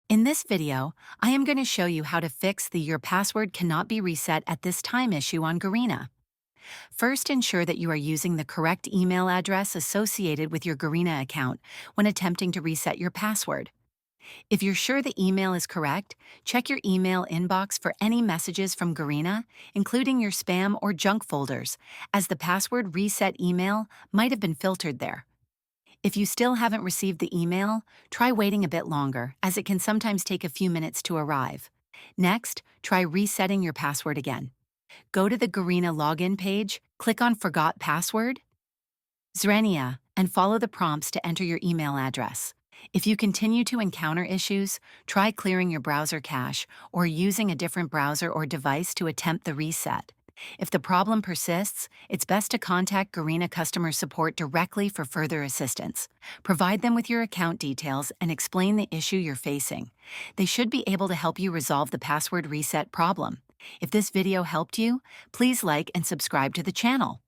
In this video, I am going to show you how to fix the "your password cannot be reset at this time" issue on Garena. First, ensure that you are using the correct email address associated with your Garena account when attempting to reset your password. If you're sure the email is correct, check your email inbox for any messages from Garena, including your spam or junk folders, as the password reset email might have been filtered there. If you still haven't received the email, try waiting a bit longer, as it can sometimes take a few minutes to arrive. Next, try resetting your password again. Go to the Garena login page, click on Forgot Password, Zrenia, and follow the prompts to enter your email address. If you continue to encounter issues, try clearing your browser cache or using a different browser or device to attempt the reset. If the problem persists, it's best to contact Garena customer support directly for further assistance. Provide them with your account details and explain the issue you're facing. They should be able to help you resolve the password reset problem. If this video helped you, please like and subscribe to the channel.